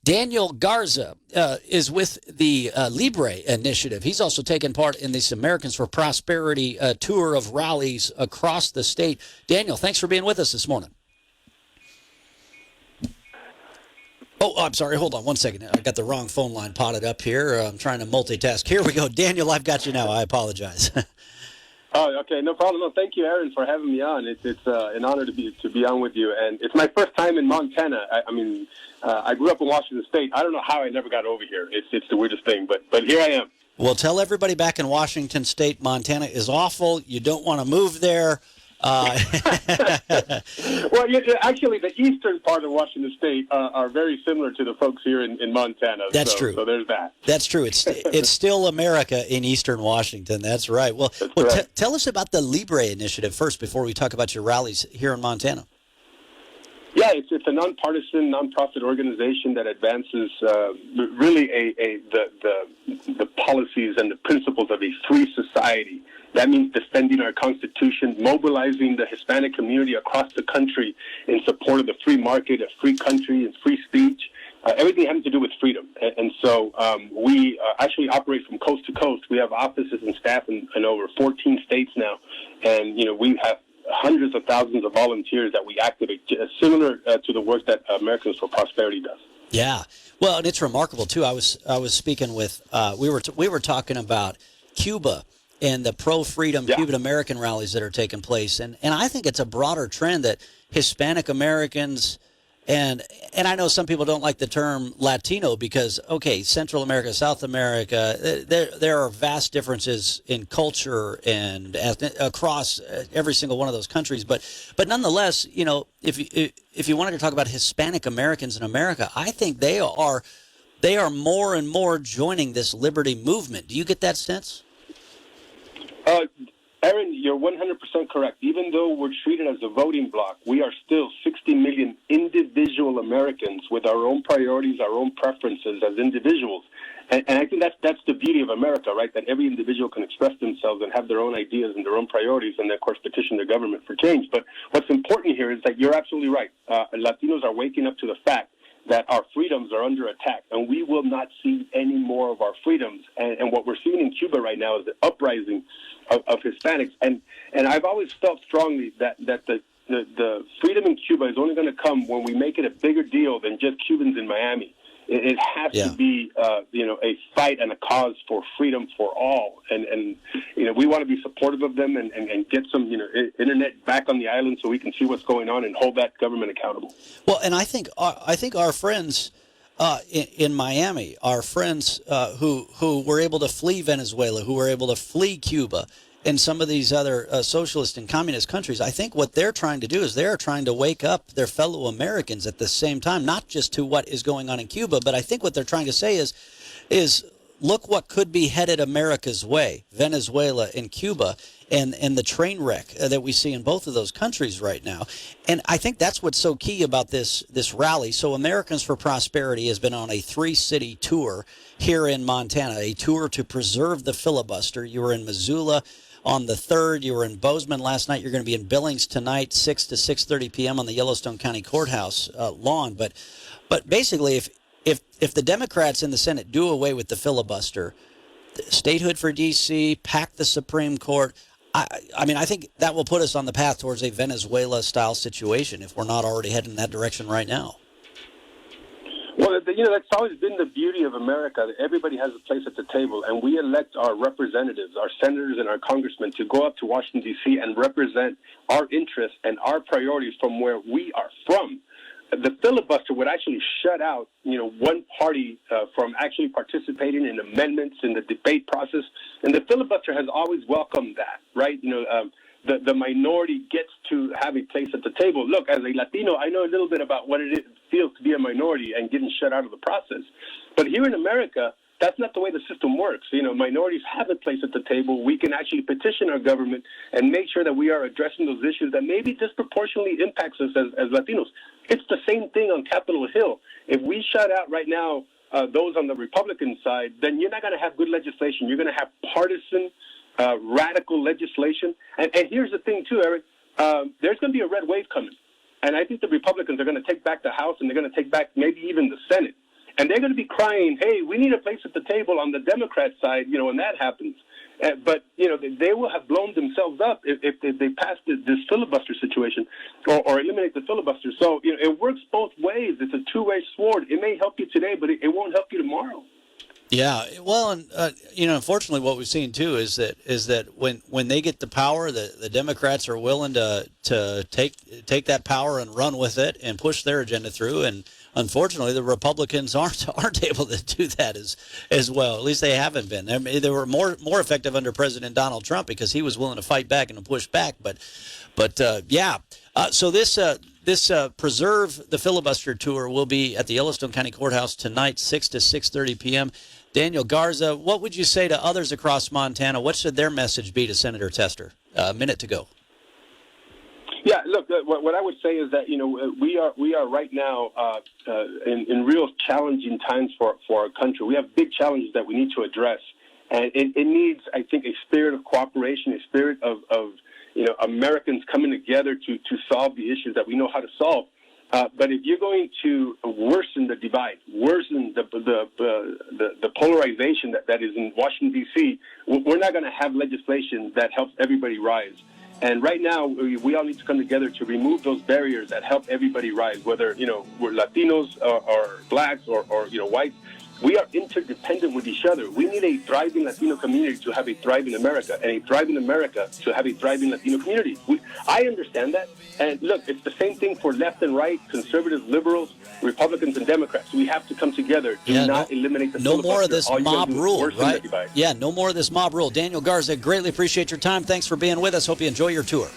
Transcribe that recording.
Daniel Garza is with the LIBRE initiative. He's also taken part in this Americans for Prosperity tour of rallies across the state. Daniel, thanks for being with us this morning. Oh, I'm sorry. Hold on one second. I got the wrong phone line potted up here. I'm trying to multitask. Here we go. Daniel, I've got you now. I apologize. Oh, okay, no problem. No, thank you, Aaron, for having me on. It's an honor to be on with you, and it's my first time in Montana. I grew up in Washington State. I don't know how I never got over here. It's the weirdest thing, but here I am. Well, tell everybody back in Washington State, Montana is awful. You don't want to move there. Well, actually, the eastern part of Washington State are very similar to the folks here in Montana. That's true. So there's that. That's true. It's still America in eastern Washington. That's right. Well, tell us about the LIBRE initiative first before we talk about your rallies here in Montana. Yeah, it's a nonpartisan, nonprofit organization that advances really the policies and the principles of a free society. That means defending our Constitution, mobilizing the Hispanic community across the country in support of the free market, a free country, and free speech, everything having to do with freedom. And so we actually operate from coast to coast. We have offices and staff in over 14 states now, and we have hundreds of thousands of volunteers that we activate, similar to the work that Americans for Prosperity does. Yeah, well, and it's remarkable too. I was speaking with we were talking about Cuba and the pro-freedom Cuban American rallies that are taking place, and I think it's a broader trend that Hispanic Americans and I know some people don't like the term Latino because Central America, South America, there are vast differences in culture and across every single one of those countries, but nonetheless, if you wanted to talk about Hispanic Americans in America, I think they are more and more joining this liberty movement. Do you get that sense? Aaron, you're 100% correct. Even though we're treated as a voting bloc, we are still 60 million individual Americans with our own priorities, our own preferences as individuals. And I think that's the beauty of America, right? That every individual can express themselves and have their own ideas and their own priorities and, of course, petition the government for change. But what's important here is that you're absolutely right. Latinos are waking up to the fact that our freedoms are under attack, and we will not see any more of our freedoms. And what we're seeing in Cuba right now is the uprising of Hispanics. And I've always felt strongly that the freedom in Cuba is only going to come when we make it a bigger deal than just Cubans in Miami. It has to be, a fight and a cause for freedom for all. And we want to be supportive of them and get some, internet back on the island so we can see what's going on and hold that government accountable. Well, and I think our friends in Miami, our friends who were able to flee Venezuela, who were able to flee Cuba, and some of these other socialist and communist countries, I think what they're trying to do is they're trying to wake up their fellow Americans at the same time, not just to what is going on in Cuba, but I think what they're trying to say is look what could be headed America's way, Venezuela and Cuba, and the train wreck that we see in both of those countries right now. And I think that's what's so key about this rally. So Americans for Prosperity has been on a 3-city tour here in Montana, a tour to preserve the filibuster. You were in Missoula on the 3rd. You were in Bozeman last night. You're going to be in Billings tonight, 6 to 6:30 p.m. on the Yellowstone County Courthouse lawn. But basically, if the Democrats in the Senate do away with the filibuster, statehood for D.C., pack the Supreme Court, I think that will put us on the path towards a Venezuela-style situation if we're not already heading in that direction right now. Well, that's always been the beauty of America, that everybody has a place at the table, and we elect our representatives, our senators and our congressmen to go up to Washington, D.C. and represent our interests and our priorities from where we are from. The filibuster would actually shut out, one party from actually participating in amendments in the debate process, and the filibuster has always welcomed that, right? The minority gets to have a place at the table. Look, as a Latino, I know a little bit about what it feels to be a minority and getting shut out of the process. But here in America, that's not the way the system works. Minorities have a place at the table. We can actually petition our government and make sure that we are addressing those issues that maybe disproportionately impacts us as Latinos. It's the same thing on Capitol Hill. If we shut out right now those on the Republican side, then you're not going to have good legislation. You're going to have partisan radical legislation. And here's the thing, too, Eric. There's going to be a red wave coming. And I think the Republicans are going to take back the House, and they're going to take back maybe even the Senate. And they're going to be crying, hey, we need a place at the table on the Democrat side, when that happens. But, they will have blown themselves up if they pass this filibuster situation or eliminate the filibuster. So, it works both ways. It's a two-way sword. It may help you today, but it won't help you tomorrow. Yeah, well, and unfortunately, what we've seen too is that when they get the power, the Democrats are willing to take that power and run with it and push their agenda through. And unfortunately, the Republicans aren't able to do that as well. At least they haven't been. I mean, they were more effective under President Donald Trump because he was willing to fight back and to push back. But yeah. So this Preserve the Filibuster tour will be at the Yellowstone County Courthouse tonight, 6 to 6:30 p.m. Daniel Garza, what would you say to others across Montana? What should their message be to Senator Tester? A minute to go. Yeah, look, what I would say is that, we are right now in real challenging times for our country. We have big challenges that we need to address. And it needs, I think, a spirit of cooperation, a spirit of Americans coming together to solve the issues that we know how to solve. But if you're going to worsen the divide, worsen the polarization that is in Washington, D.C., we're not going to have legislation that helps everybody rise. And right now, we all need to come together to remove those barriers that help everybody rise, whether, we're Latinos or blacks or whites. We are interdependent with each other. We need a thriving Latino community to have a thriving America, and a thriving America to have a thriving Latino community. I understand that. And look, it's the same thing for left and right, conservatives, liberals, Republicans, and Democrats. We have to come together. Do not eliminate the filibuster. No more of this mob rule, right? Everybody. Yeah, no more of this mob rule. Daniel Garza, greatly appreciate your time. Thanks for being with us. Hope you enjoy your tour.